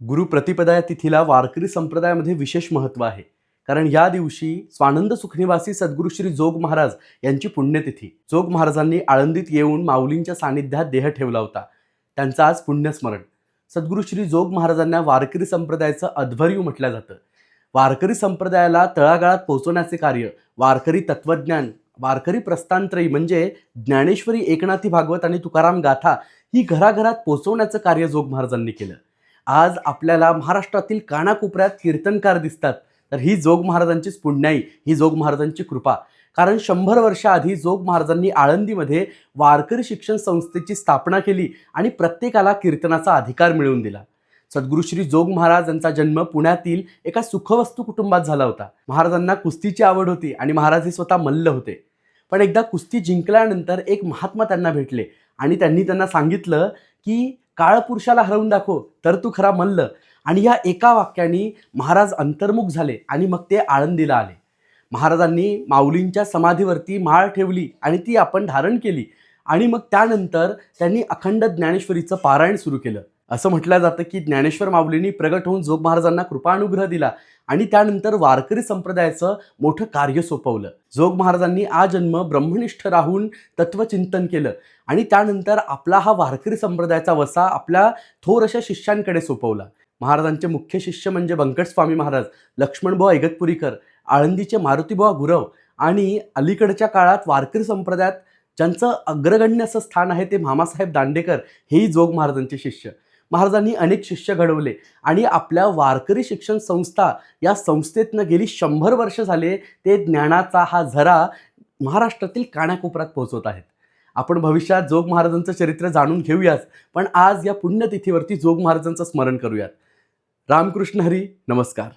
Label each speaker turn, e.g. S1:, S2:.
S1: गुरु प्रतिपदा या तिथीला वारकरी संप्रदायामध्ये विशेष महत्त्व आहे. कारण या दिवशी स्वानंद सुखनिवासी सद्गुरू श्री जोग महाराज यांची पुण्यतिथी. जोग महाराजांनी आळंदीत येऊन माऊलींच्या सानिध्यात देह ठेवला होता. त्यांचं आज पुण्यस्मरण. सद्गुरू श्री जोग महाराजांना वारकरी संप्रदायाचं अध्वर्यू म्हटलं जातं. वारकरी संप्रदायाला तळागाळात पोहोचवण्याचे कार्य वारकरी तत्वज्ञान, वारकरी प्रस्थानत्रयी म्हणजे ज्ञानेश्वरी, एकनाथी भागवत आणि तुकाराम गाथा ही घराघरात पोहोचवण्याचं कार्य जोग महाराजांनी केलं. आज आपल्याला महाराष्ट्रातील कानाकोपऱ्यात कीर्तनकार दिसतात, तर ही जोग महाराजांचीच पुण्याई, ही जोग महाराजांची कृपा. कारण 100 वर्षाआधी जोग महाराजांनी आळंदीमध्ये वारकरी शिक्षण संस्थेची स्थापना केली आणि प्रत्येकाला कीर्तनाचा अधिकार मिळवून दिला. सद्गुरू श्री जोग महाराज यांचा जन्म पुण्यातील एका सुखवस्तू कुटुंबात झाला होता. महाराजांना कुस्तीची आवड होती आणि महाराज हे स्वतः मल्ल होते. पण एकदा कुस्ती जिंकल्यानंतर एक महात्मा त्यांना भेटले आणि त्यांनी त्यांना सांगितलं की काळपुरुषाला हरवून दाखव तर तू खरा मल्ल. आणि या एका वाक्याने महाराज अंतर्मुख झाले आणि मग ते आळंदीला आले. महाराजांनी माऊलींच्या समाधीवरती माळ ठेवली आणि ती आपण धारण केली आणि मग त्यानंतर त्यांनी अखंड ज्ञानेश्वरीचं पारायण सुरू केलं. असं म्हटलं जातं की ज्ञानेश्वर माऊलींनी प्रगट होऊन जोग महाराजांना कृपानुग्रह दिला आणि त्यानंतर वारकरी संप्रदायाचं मोठं कार्य सोपवलं. जोग महाराजांनी आजन्म ब्रह्मनिष्ठ राहून तत्वचिंतन केलं आणि त्यानंतर आपला हा वारकरी संप्रदायाचा वसा आपल्या थोर अशा शिष्यांकडे सोपवला. महाराजांचे मुख्य शिष्य म्हणजे व्यंकटस्वामी महाराज, लक्ष्मणबुवा इगतपुरीकर, आळंदीचे मारुतीबुवा गुरव आणि अलीकडच्या काळात वारकरी संप्रदायात ज्यांचं अग्रगण्य असं स्थान आहे ते मामासाहेब दांडेकर, हेही जोग महाराजांचे शिष्य. महाराजांनी अनेक शिष्य घडवले आणि आपल्या वारकरी शिक्षण संस्था या संस्थेतनं गेली 100 वर्ष झाले ते ज्ञानाचा हा झरा महाराष्ट्रातील कानाकोपऱ्यात पोहोचवत आहेत. आपण भविष्यात जोग महाराजांचं चरित्र जाणून घेऊयाच, पण आज या पुण्यतिथीवरती जोग महाराजांचं स्मरण करूयात. रामकृष्ण हरी. नमस्कार.